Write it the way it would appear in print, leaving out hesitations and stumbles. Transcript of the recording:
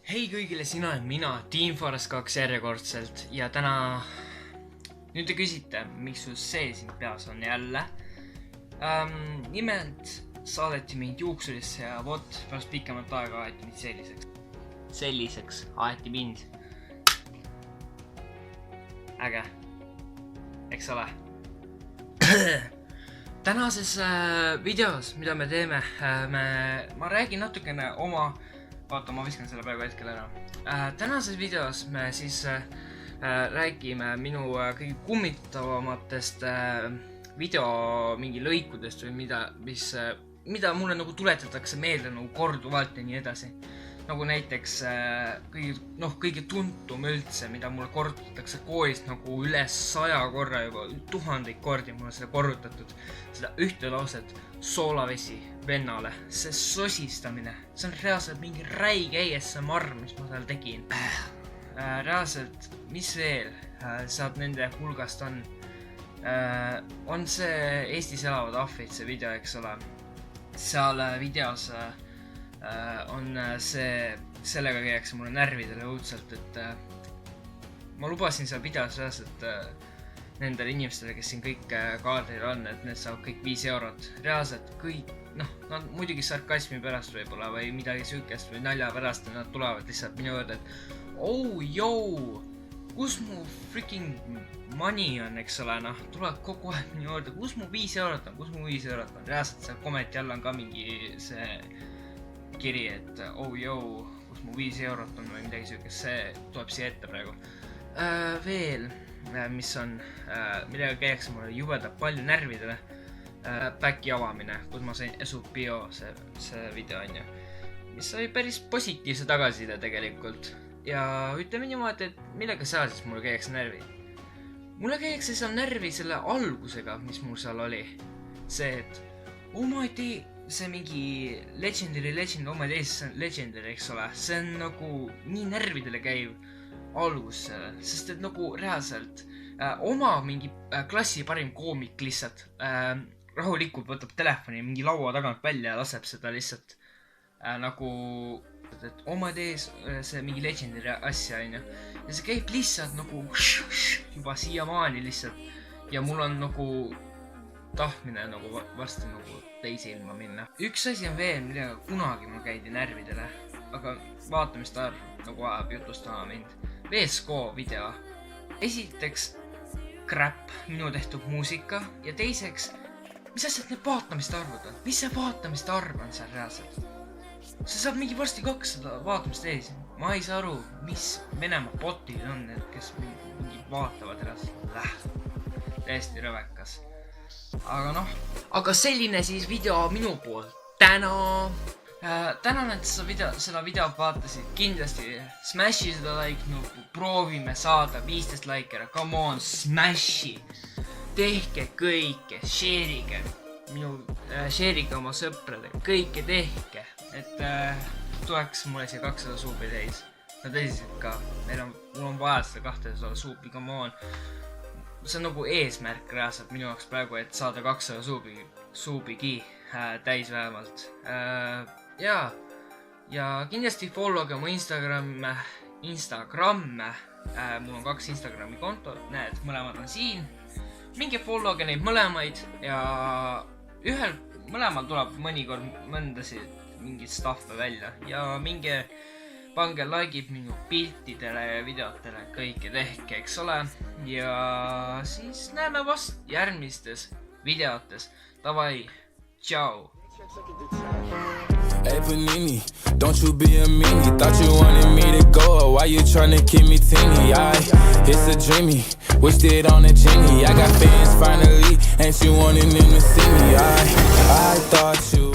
Hei kõigile, sina olen mina, Team Forest 2 järjekordselt ja täna nüüd te küsite, miks sul see siin peas on jälle. Nimelt saadeti mind juuksurisse ja vot pärast pikemat aega aeti mind selliseks aeti mind. Äge, eks ole. Tänases videos, mida me teeme, ma räägin natukene oma... Vaata, ma viskan selle praegu hetkel ära. Tänases videos me siis räägime minu kõige kummitavamatest video mingi lõikudest või mida mulle nagu tuletatakse meelde nagu korduvalt ja nii edasi. Nagu näiteks kõige tuntum üldse, mida mulle korrutatakse koolist nagu üle 100 korra juba, 1000 kordi mulle seda korrutatud. Seda ühte lauset, soolavesi vennale, see sosistamine, see on reaalselt mingi räige ASMR, mis ma seal tegin. Reaalselt, mis veel saab nende hulgast on see Eestis elavad ahvid, see video, eks ole. Seal videos on sellega käiakse mulle närvidele õudselt, et ma lubasin seal videos reaalselt nendele inimestele, kes siin kõik kaardil on, et need saavad kõik 5 eurot. Reaalselt kõik, nad muidugi sarkasmi pärast võib-olla või midagi süükest või nalja pärast, nad tulevad lihtsalt minu juurde, et oh, joo, kus mu freaking money on, eks ole, tulevad kogu aeg minu juurde, kus mu 5 eurot on, reaalselt seal kommenti all on ka mingi see kiri, et oh, joo, kus mu 5 eurot on või midagi süükest, see tuleb siia ette praegu. Veel, mis on, millega käiakse mulle jubeda palju närvidele, back'i avamine, kus ma sain SUPO see video on ju, mis sai päris positiivse tagasiside tegelikult. Ja ütleme niimoodi, et millega seal siis mulle käiakse närvi? Mulle käiakse seal närvi selle algusega, mis mul seal oli. See, et oh my day, see mingi legendary, oh my day, see on legendary, eks ole. See on nagu nii närvidele käiv algus, sest et nagu reaalselt oma mingi klassi parim koomik lihtsalt rahulikult võtab telefoni mingi laua tagant välja ja laseb seda lihtsalt nagu, et oh my day, see mingi legendary asja, on ju. Ja see käib lihtsalt nagu juba siiamaani lihtsalt ja mul on nagu tahtmine nagu varsti nagu teise ilma minna. Üks asi on veel, millega kunagi mul käidi närvidele, aga vaatamist arv nagu ajab jutustama mind. VSK video. Esiteks crap, minu tehtud muusika ja teiseks, mis asjad need vaatamist arvud on? Mis see vaatamist arv on seal reaalselt? See saab mingi varsti 200 vaatamist ees. Ma ei saa aru, mis Venemaa botid on need, kes mingi vaatavad reaalselt. Täiesti rõvekas. Aga selline siis video minu poolt. Tänan, et seda video vaatasid. Kindlasti smashi seda like nuppu. Proovime saada 15 laikera. Come on, smashi. Tehke kõike. Share'ige. Share'ige oma sõpradega. Kõike tehke. Et tuleks mulle siia 200 suubi täis. No tõsiselt ka. Mul on vaja seda 200 suubi. Come on. See on nagu eesmärk reaalselt minu jaoks praegu, et saada 200 suubigi täis vähemalt. Ja kindlasti followge mu Instagramme. Mul on 2 Instagrami konto, näed, mõlemad on siin. Minge followge neid mõlemaid ja mõlemal tuleb mõnikord mõndasid mingid stuff'e välja ja minge pange like'id minu piltidele ja videotele, kõike tehke, eks ole. Ja siis näeme vast järgmistes videotes. Davai, tšau! Hey Panini, don't you be a meanie. Thought you wanted me to go, why you tryna keep me teeny? It's a dreamy, wished it on a genie. I got fans finally, and she wanted them to see me. I thought you